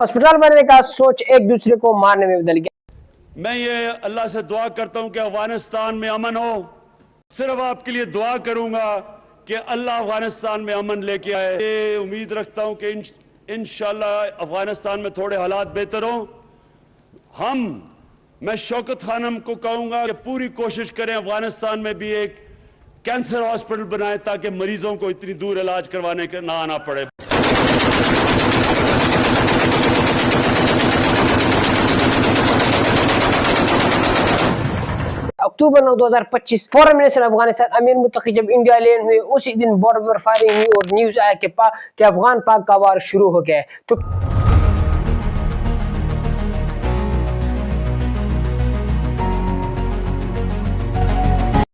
अस्पताल बनने का सोच एक दूसरे को मारने में बदल गया। मैं ये अल्लाह से दुआ करता हूं कि अफगानिस्तान में अमन हो। सिर्फ आपके लिए दुआ करूंगा कि अल्लाह अफगानिस्तान में अमन लेके आए। ये उम्मीद रखता हूं कि इंशाअल्लाह अफगानिस्तान में थोड़े हालात बेहतर हों। मैं शौकत खानम को कहूंगा कि पूरी कोशिश करें अफगानिस्तान में भी एक कैंसर हॉस्पिटल बनाए ताकि मरीजों को इतनी दूर इलाज करवाने के ना आना पड़े। अक्टूबर 9 2025 फॉरेन मिनिस्टर अफगानिस्तान अमीर मुत्तकी जब इंडिया लैंड हुए उसी दिन बॉर्डर पर फायरिंग हुई और न्यूज आया कि अफगान पाक का वार शुरू हो गया है। तो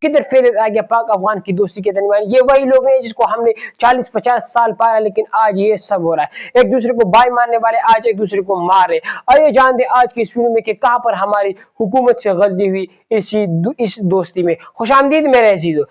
किधर फेलियर आ गया पाक अफगान की दोस्ती के दरमियान। ये वही लोग हैं जिसको हमने 40-50 साल पाया, लेकिन आज ये सब हो रहा है। एक दूसरे को भाई मानने वाले आज एक दूसरे को मार रहे। आइए जानते आज की इस वीडियो में कि कहां पर हमारी हुकूमत से गलती हुई इस दोस्ती में। खुशामदीद मेरे अजीजों।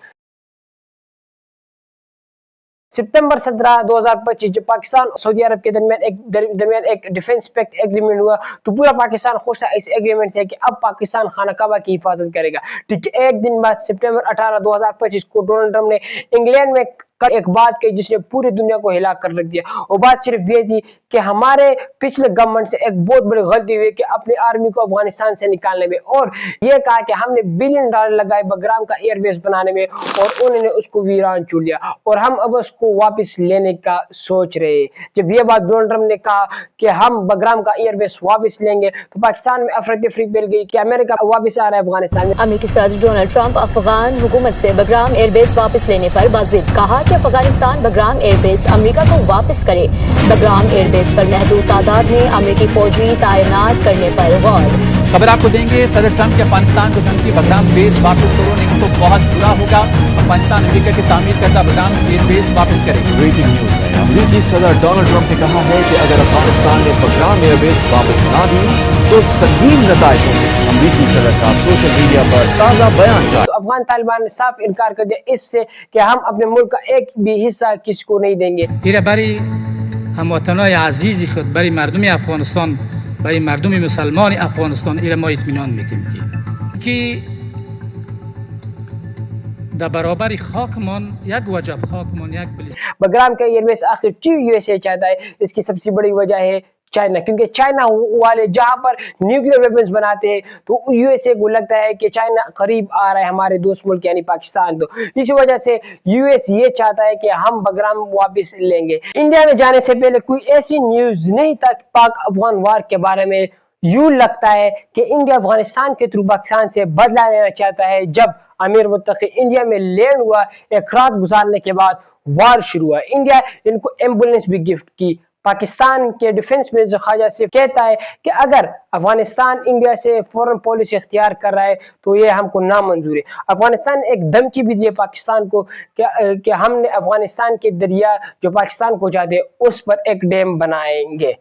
सितंबर 17 2025 जब पाकिस्तान सऊदी अरब के दरमियान एक डिफेंस पैक्ट एग्रीमेंट हुआ तो पूरा पाकिस्तान खुश था इस एग्रीमेंट से कि अब पाकिस्तान खाना काबा की हिफाजत करेगा। ठीक है, एक दिन बाद सितंबर 18 2025 को डोनाल्ड ट्रंप ने इंग्लैंड में एक बात कही जिसने पूरी दुनिया को हिला कर रख दिया। वो बात सिर्फ ये थी कि हमारे पिछले गवर्नमेंट से एक बहुत बड़ी गलती हुई कि अपनी आर्मी को अफगानिस्तान से निकालने में, और ये कहा कि हमने $बिलियन लगाए बगराम का एयरबेस बनाने में और उन्होंने उसको वीरान चुन लिया और हम अब उसको वापस लेने का सोच रहे। जब ये बात डोनाल्ड ट्रंप ने कहा कि हम बगराम का एयरबेस वापस लेंगे तो पाकिस्तान में अफरा तफरी फैल गई कि अमेरिका वापस आ रहा है अफगानिस्तान में। अमेरिकी सदर डोनाल्ड ट्रंप अफगान हुकूमत से बगराम एयरबेस वापस लेने पर बाजिद कहा कि अफगानिस्तान बगराम एयरबेस अमेरिका को वापस करे। बगराम एयरबेस पर महदूद तादाद में अमेरिकी फौजी तैनात करने पर गौर। खबर आपको देंगे, सदर ट्रंप के अफगानिस्तान को धमकी बगराम बेस वापस करो नहीं तो बहुत बुरा होगा। अफगानिस्तान अमेरिका की तामीर करदा बगराम एयरबेस वापस करेगा। ब्रेकिंग न्यूज है, अमेरिकी सदर डोनाल्ड ट्रंप ने कहा है कि अगर अफगानिस्तान ने बगराम एयरबेस वापस ना दी तो संगीन नताइज होंगे। अमेरिकी सदर का सोशल मीडिया पर ताजा बयान जारी। तो अफगान तालिबान ने साफ इनकार कर दिया इससे कि हम अपने मुल्क का एक भी हिस्सा किसको नहीं देंगे। برای هموطنای عزیز خود، برای مردم افغانستان، برای مردم مسلمان افغانستان ایره ما اطمینان میدیم که در برابر خاکمان یک وجب خاکمان یک بلیس बगराम का एयरबेस आखिर क्यों यूएसए चाहता है? इसकी सबसे बड़ी वजह है चाइना, क्योंकि चाइना वाले जहां पर न्यूक्लियर वेपन्स बनाते हैं तो यूएसए को लगता है कि चाइना करीब आ रहा है हमारे दोस्त मुल्क यानी पाकिस्तान। तो इसी वजह से यूएस ये चाहता है कि हम बगराम वापस लेंगे। इंडिया में जाने से पहले कोई ऐसी न्यूज नहीं था पाक अफगान वार के बारे में। यूं लगता है कि इंडिया अफगानिस्तान के थ्रू पाकिस्तान से बदला लेना चाहता है। जब अमीर मुत्तकी इंडिया में लैंड हुआ, एक रात गुजारने के बाद वार शुरू हुआ। इंडिया इनको एम्बुलेंस भी गिफ्ट की। पाकिस्तान के डिफेंस मिनिस्टर ख्वाजा सिर्फ कहता है कि अगर अफगानिस्तान इंडिया से फॉरेन पॉलिसी इख्तियार कर रहा है तो ये हमको नामंजूर है। अफगानिस्तान ने एक धमकी भी दी है पाकिस्तान को कि हमने अफगानिस्तान के दरिया जो पाकिस्तान को जाते हैं उस पर एक डैम बनाएंगे।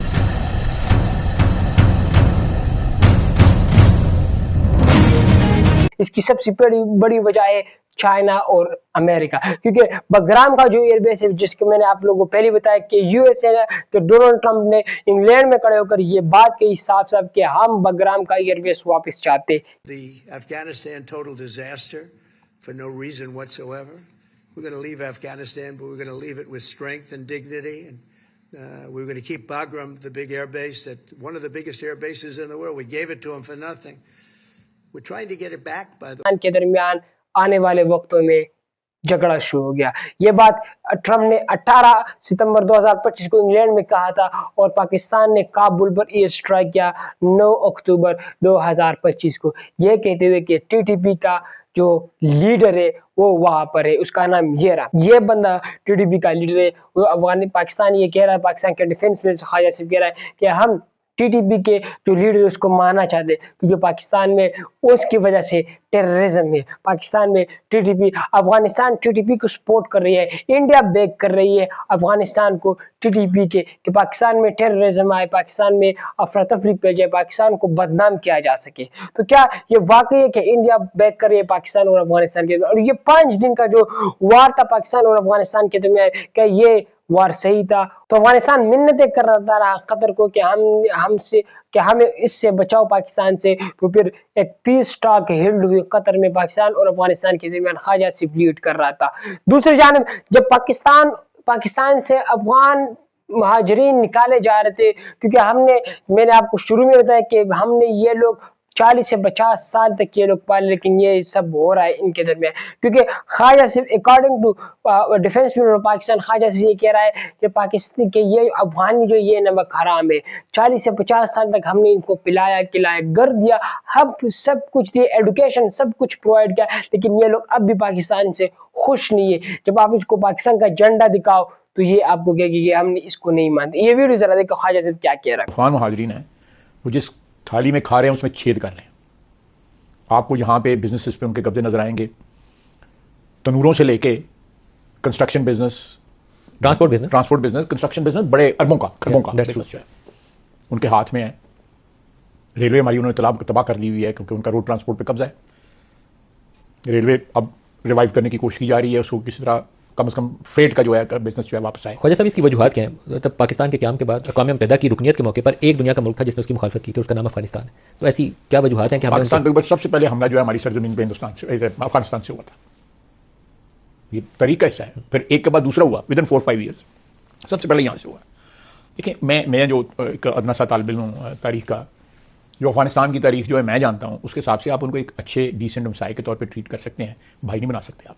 इसकी सबसे बड़ी वजह है चाइना और अमेरिका, क्योंकि बगराम का जो एयरबेस है जिसके मैंने आप लोगों को पहले बताया कि यूएसए के डोनाल्ड ट्रंप ने इंग्लैंड में खड़े होकर ये बात कही साफ साफ कि हम बगराम का एयरबेस वापस चाहते। The Afghanistan total disaster for no reason whatsoever. We're going to leave Afghanistan, but we're going to leave it with strength and dignity, and we're going to keep Bagram, the big air base, that one of the biggest air bases in the world. We gave it to them for nothing. We're trying to get it back by the के दरमियान आने वाले वक्तों में झगड़ा शुरू हो गया। ये बात ट्रंप ने 18 सितंबर 2025 को इंग्लैंड में कहा था और पाकिस्तान ने काबुल पर एयर स्ट्राइक किया 9 अक्टूबर 2025 को, ये कहते हुए कि टीटीपी का जो लीडर है वो वहां पर है, उसका नाम ये रहा। ये बंदा टीटीपी का लीडर है। वो अफगान पाकिस्तान ये कह रहा है, पाकिस्तान के डिफेंस मिनिस्टर ख्वाजा सिर्फ कह रहा है कि हम टीटीपी के जो लीडर उसको मानना चाहते क्योंकि पाकिस्तान में उसकी वजह से टेररिज्म है। पाकिस्तान में टीटीपी, अफगानिस्तान टीटीपी को सपोर्ट कर रही है, इंडिया बैक कर रही है अफगानिस्तान को टीटीपी के कि पाकिस्तान में टेररिज्म आए, पाकिस्तान में अफरा तफरी फैल जाए, पाकिस्तान को बदनाम किया जा सके। तो क्या ये वाकई है कि इंडिया बैक कर रही है पाकिस्तान और अफगानिस्तान के? और ये 5 दिन का जो वार था पाकिस्तान और अफगानिस्तान के दरमियान, क्या ये وار صحیح تھا. تو افغانستان منتیں کر رہا قطر کو کہ ہمیں اس سے بچاؤ پاکستان سے. تو پھر ایک پیس ٹاک ہیلڈ ہوئی قطر میں پاکستان اور افغانستان کے درمیان. خواجہ آصف لیڈ کر رہا تھا. دوسری جانب جب پاکستان سے افغان مہاجرین نکالے جا رہے تھے, کیونکہ میں نے آپ کو شروع میں بتایا کہ ہم نے یہ لوگ 40 سے 50 سال تک یہ لوگ پالے, لیکن یہ سب ہو رہا ہے ان کے درمیان. کیونکہ Khawaja Asif according to defence minister Pakistan Khawaja Asif یہ کہہ رہا ہے کہ پاکستان کے یہ افغانی جو یہ نمک حرام ہے. 40 سے 50 سال تک ہم نے ان کو پلایا کھلایا گھر دیا, سب کچھ دیا, ایڈوکیشن سب کچھ پرووائڈ کیا, لیکن یہ لوگ اب بھی پاکستان سے خوش نہیں ہے. جب آپ اس کو پاکستان کا جھنڈا دکھاؤ تو یہ آپ کو کہے کہ ہم نے اس کو نہیں مانتے. یہ ویڈیو ذرا دیکھو خواجہ صاحب کیا کہہ رہا ہے. افغان مہاجرین ہیں وہ جس تھالی میں کھا رہے ہیں اس میں چھید کر رہے ہیں. آپ کو یہاں پہ بزنسز پہ ان کے قبضے نظر آئیں گے, تنوروں سے لے کے construction business, transport business, construction business, بڑے اربوں کا بزنس جو ہے ان کے ہاتھ میں ہے. ریلوے ہماری انہوں نے تباہ کر دی ہوئی ہے کیونکہ ان کا روڈ ٹرانسپورٹ پہ قبضہ ہے. ریلوے اب ریوائیو کرنے کی کوشش کی جا رہی ہے, اس کو کسی طرح کم از کم فریٹ کا جو ہے بزنس جو ہے واپس آئے. خواجہ صاحب اس کی وجوہات کیا ہیں؟ تب پاکستان کے قیام کے بعد اقوام متحدہ کی رکنیت کے موقع پر ایک دنیا کا ملک تھا جس نے اس کی مخالفت کی تھی, اس کا نام افغانستان ہے. تو ایسی کیا وجوہات ہیں کہ پاکستان پہ سب سے پہلے حملہ جو ہے ہماری سرزمین پہ افغانستان سے ہوا تھا. یہ طریقہ ایسا ہے. پھر ایک کے بعد دوسرا ہوا ود ان 4-5 ایئرس. سب سے پہلے یہاں سے ہوا. دیکھیں میں جو ایک ادنا سا طالب علم ہوں تاریخ کا, جو افغانستان کی تاریخ جو ہے میں جانتا ہوں, اس کے حساب سے آپ ان کو ایک اچھے ڈیسنٹ ہمسائے کے طور پہ ٹریٹ کر سکتے ہیں, بھائی نہیں بنا سکتے آپ.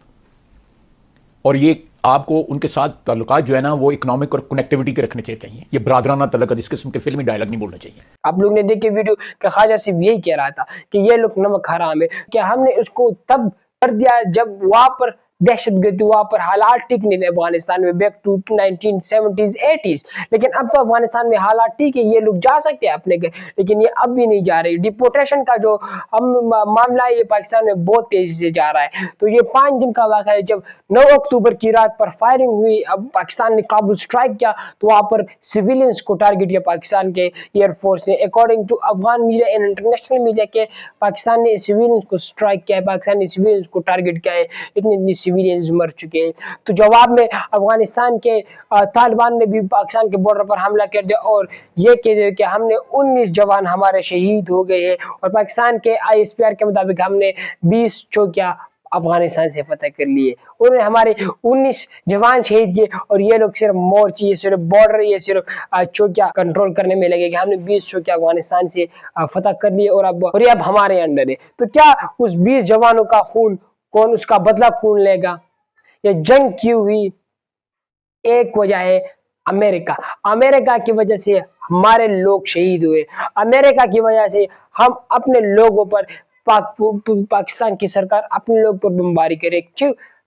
اور یہ آپ کو ان کے ساتھ تعلقات جو ہے نا وہ اکنامک اور کنیکٹیوٹی کے رکھنے چاہیے. یہ برادرانہ تعلقات اس قسم کے فلمی ڈائلاگ نہیں بولنا چاہیے. آپ لوگ نے دیکھے ویڈیو کہ خواجہ صرف یہی کہہ رہا تھا کہ یہ لوگ نمک حرام ہے, کہ ہم نے اس کو تب کر دیا جب وہاں پر دہشت گردی, وہاں پر حالات ٹھیک نہیں تھے افغانستان میں بیک ٹو 1970s 80s. لیکن اب تو افغانستان میں حالات ٹھیک ہے, یہ لوگ جا سکتے ہیں اپنے گھر, لیکن یہ اب بھی نہیں جا رہے. ڈیپورٹیشن کا جو معاملہ ہے یہ پاکستان میں بہت تیزی سے جا رہا ہے. تو یہ 5 دن کا واقعہ ہے جب 9 اکتوبر کی رات پر فائرنگ ہوئی, اب پاکستان نے کابل اسٹرائک کیا تو وہاں پر سویلینز کو ٹارگٹ کیا پاکستان کے ایئر فورس نے. According to Afghan media and international media کے پاکستان نے سویلینز کو اسٹرائک کیا ہے, پاکستان نے سویلینز کو ٹارگٹ کیا ہے, اتنے سویلینز مر چکے ہیں. تو جواب میں افغانستان کے طالبان نے بھی پاکستان کے بارڈر پر حملہ کر دیا اور یہ کہہ دیا کہ ہم نے 19 جوان ہمارے شہید ہو گئے ہیں, اور پاکستان کے ISPR کے مطابق ہم نے 20 چوکیاں افغانستان سے فتح کر لیے. انہوں نے ہمارے 19 جوان شہید کیے اور یہ لوگ صرف مورچی, صرف بارڈر, یہ صرف چوکیاں کنٹرول کرنے میں لگے کہ ہم نے 20 چوکیاں افغانستان سے فتح کر لیے اور یہ اب ہمارے انڈر ہے. تو کیا اس 20 جوانوں کا خون کون اس کا بدلہ کون لے گا؟ یہ جنگ کیوں ہوئی؟ ایک وجہ ہے امریکہ کی وجہ سے ہمارے لوگ شہید ہوئے. امریکہ کی وجہ سے ہم اپنے لوگوں پر پاکستان کی سرکار اپنے لوگ پر بمباری کرے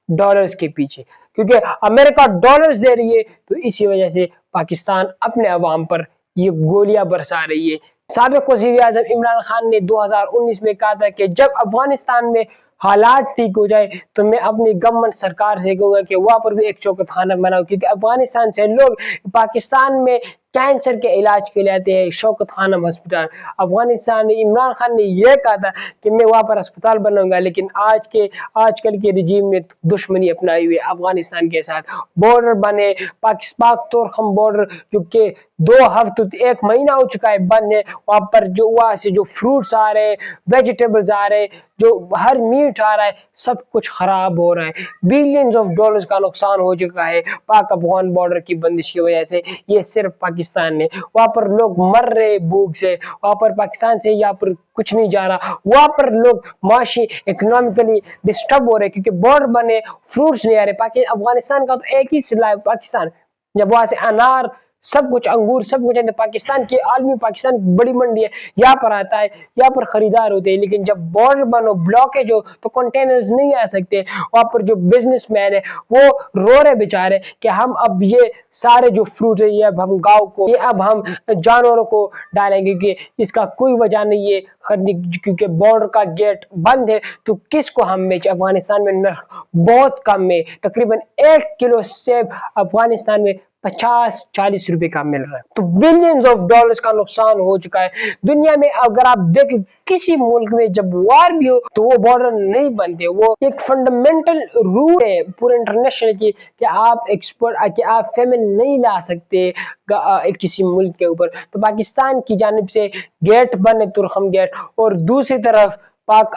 ڈالرز کے پیچھے, کیونکہ امریکہ ڈالرز دے رہی ہے تو اسی وجہ سے پاکستان اپنے عوام پر یہ گولیاں برسا رہی ہے. سابق وزیر اعظم عمران خان نے 2019 میں کہا تھا کہ جب افغانستان میں حالات ٹھیک ہو جائے تو میں اپنی گورنمنٹ سرکار سے کہوں گا کہ وہاں پر بھی ایک شوکت خانہ بناؤ, کیونکہ افغانستان سے لوگ پاکستان میں کینسر کے علاج کے لیے آتے ہیں شوکت خانم ہسپتال. عمران خان نے یہ کہا تھا کہ میں وہاں پر ہسپتال بناؤں گا, لیکن آج کل کے رجیم نے دشمنی اپنائی ہوئی افغانستان کے ساتھ. بارڈر بنے, پاک تورخم بارڈر جو کہ 2 ہفتے 1 مہینہ ہو چکا ہے بند ہے, وہاں پر جو وہاں سے جو فروٹس آ رہے, ویجیٹیبلز آ رہے, جو ہر میٹ آ رہا ہے, سب کچھ خراب ہو رہا ہے. بلینز آف ڈالرز کا نقصان ہو چکا ہے پاک افغان بارڈر کی بندش کی وجہ سے. یہ صرف پاکستان نے, وہاں پر لوگ مر رہے بھوک سے, وہاں پر پاکستان سے یہاں پر کچھ نہیں جا رہا, وہاں پر لوگ معاشی اکنامکلی ڈسٹرب ہو رہے کیونکہ بارڈر بنے, فروٹس نہیں آ رہے. افغانستان کا تو ایک ہی سلا ہے پاکستان, جب وہاں سے انار سب کچھ انگور سب کچھ پاکستان کی عالمی پاکستان کی بڑی منڈی ہے, یہاں پر آتا ہے, یہاں پر خریدار ہوتے ہیں. لیکن جب بارڈر بنو بلاکیج ہو تو کنٹینرز نہیں آ سکتے. وہاں پر جو بزنس مین ہے وہ رو رہے بیچارے کہ ہم اب یہ سارے جو فروٹ ہے یہ اب ہم گاؤں کو, یہ اب ہم جانوروں کو ڈالیں گے, کہ اس کا کوئی وجہ نہیں ہے خریدنے, کیونکہ بارڈر کا گیٹ بند ہے تو کس کو ہم بیچے. افغانستان میں نرخ بہت کم ہے, تقریباً 1 کلو سیب افغانستان میں 50-40 रुपए का मिल रहा है। तो बिलियंस ऑफ डॉलर्स का नुकसान हो चुका है दुनिया में। अगर आप देखें किसी मुल्क में जब वार भी हो तो वो बॉर्डर नहीं बनते, वो एक फंडामेंटल रूल है पूरे इंटरनेशनल की कि आप एक्सपोर्ट कि आप फेमिन नहीं ला सकते किसी मुल्क के ऊपर। तो पाकिस्तान की जानिब से गेट बने, तुरखम गेट, और दूसरी तरफ पाक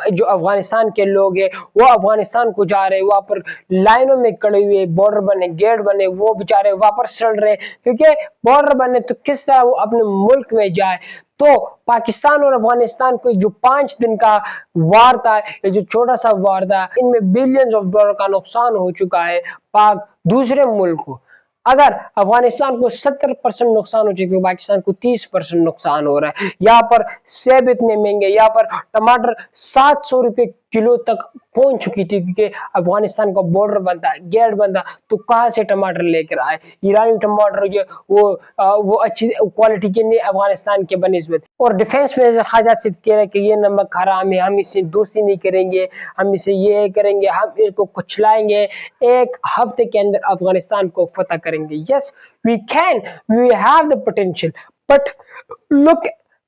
जो अफगानिस्तान के लोग हैं वो अफगानिस्तान को जा रहे हैं, वहां पर लाइनों में खड़े हुए, बॉर्डर बने, गेट बने, वो बेचारे वापस चल रहे हैं क्योंकि बॉर्डर बने तो किस तरह वो अपने मुल्क में जाए। तो पाकिस्तान और अफगानिस्तान को जो 5 दिन का वार था, ये जो छोटा सा वार था, इनमें बिलियंस ऑफ डॉलर का नुकसान हो चुका है पाक दूसरे मुल्क को। अगर अफगानिस्तान को 70% नुकसान हो चुका है, पाकिस्तान को 30% नुकसान हो रहा है। यहाँ पर सेब इतने महंगे, यहाँ पर टमाटर 700 रुपए किलो तक पहुंच चुकी थी क्योंकि अफगानिस्तान का बॉर्डर बनता, गेट बनता, तो कहां से टमाटर लेकर आए? ईरानी टमाटर जो वो अच्छी क्वालिटी के नहीं अफगानिस्तान के बनिस्बत। और डिफेंस में ख्वाजा सिर्फ कह रहे कि ये नमक हराम है, हम इससे दोस्ती नहीं करेंगे, हम इसे ये करेंगे, हम इसको कुचलाएंगे, 1 हफ्ते के अंदर अफगानिस्तान को फतह करेंगे। Yes we can, we have the potential, but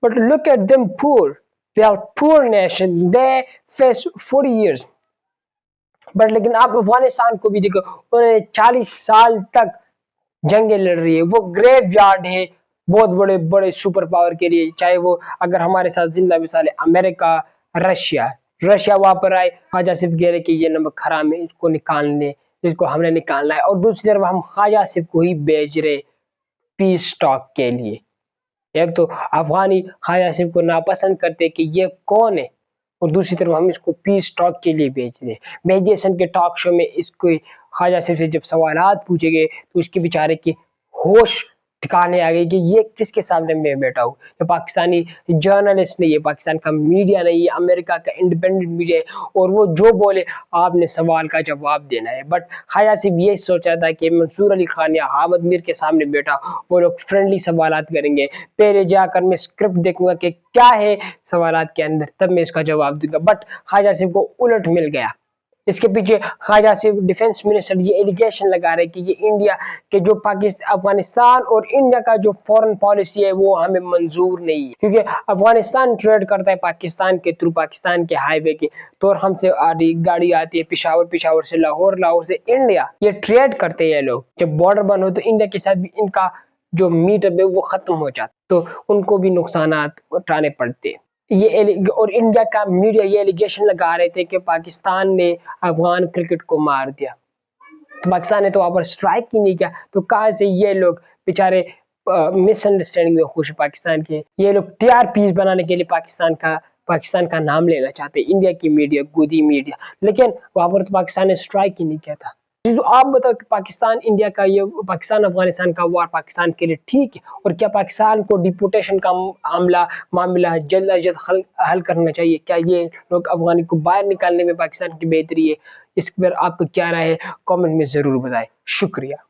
look at them poor. They are poor nation. They face 40 years. But लेकिन आप अफगानिस्तान को भी देखो, उन्होंने 40 साल तक जंगें लड़ रही है, वो ग्रेव यार्ड है बहुत बड़े बड़े सुपर पावर के लिए। चाहे वो अगर हमारे साथ जिंदा मिसाल है अमेरिका, रशिया वहां पर आए, ख्वाजा सिर्फ कह रहे कि ये नमक हराम है, इसको निकालने, इसको हमने निकालना है। और दूसरी तरफ हम ख्वाजा सिर्फ को ही बेच रहे पीस टॉक के लिए। एक तो अफगानी ख्वाजा सिर्फ को नापसंद करते कि ये कौन है, और दूसरी तरफ हम इसको पीस टॉक के लिए बेच दे। मेहदी हसन के टॉक शो में इसको ख्वाजा सिर्फ से जब सवालात पूछे गए तो उसके बेचारे की होश ठिकाने आ गई कि ये किसके सामने मैं बैठा हूँ। ये पाकिस्तानी जर्नलिस्ट नहीं है, पाकिस्तान का मीडिया नहीं है, अमेरिका का इंडिपेंडेंट मीडिया है, और वो जो बोले आपने सवाल का जवाब देना है। बट ख्वाजा सिर्फ ये सोचा था कि मंसूर अली खान या हामिद मीर के सामने बैठा, वो लोग फ्रेंडली सवालात करेंगे, पहले जाकर मैं स्क्रिप्ट देखूंगा कि क्या है सवालात के अंदर, तब मैं इसका जवाब दूंगा। बट ख्वाजा सिर्फ को उलट मिल गया। इसके पीछे ख्वाजा सिर्फ डिफेंस मिनिस्टर ये एलिगेशन लगा रहे कि ये इंडिया के जो अफगानिस्तान और इंडिया का जो फॉरेन पॉलिसी है वो हमें मंजूर नहीं है, क्योंकि अफगानिस्तान ट्रेड करता है पाकिस्तान के थ्रू, पाकिस्तान के हाईवे के, तो हमसे आधी गाड़ी आती है पिशावर से लाहौर से इंडिया, ये ट्रेड करते हैं लोग। जब बॉर्डर बंद हो तो इंडिया के साथ भी इनका जो मीटअप है वो खत्म हो जाता, तो उनको भी नुकसान उठाने पड़ते। और इंडिया का मीडिया ये एलिगेशन लगा रहे थे कि पाकिस्तान ने अफगान क्रिकेट को मार दिया, तो पाकिस्तान ने तो वहां पर स्ट्राइक ही नहीं किया, तो कहां से ये लोग बेचारे मिसअंडरस्टैंडिंग में खुश पाकिस्तान के, ये लोग टीआरपी बनाने के लिए पाकिस्तान का नाम लेना चाहते, इंडिया की मीडिया, गोदी मीडिया, लेकिन वहां पर तो पाकिस्तान ने स्ट्राइक ही नहीं किया था। तो आप बताओ कि पाकिस्तान अफगानिस्तान का वार पाकिस्तान के लिए ठीक है, और क्या पाकिस्तान को डिपोटेशन का मामला जल्द अज जल्द हल करना चाहिए? क्या ये लोग अफगानी को बाहर निकालने में पाकिस्तान की बेहतरी है? इस पर आपको क्या राय है? कमेंट में जरूर बताएं। शुक्रिया।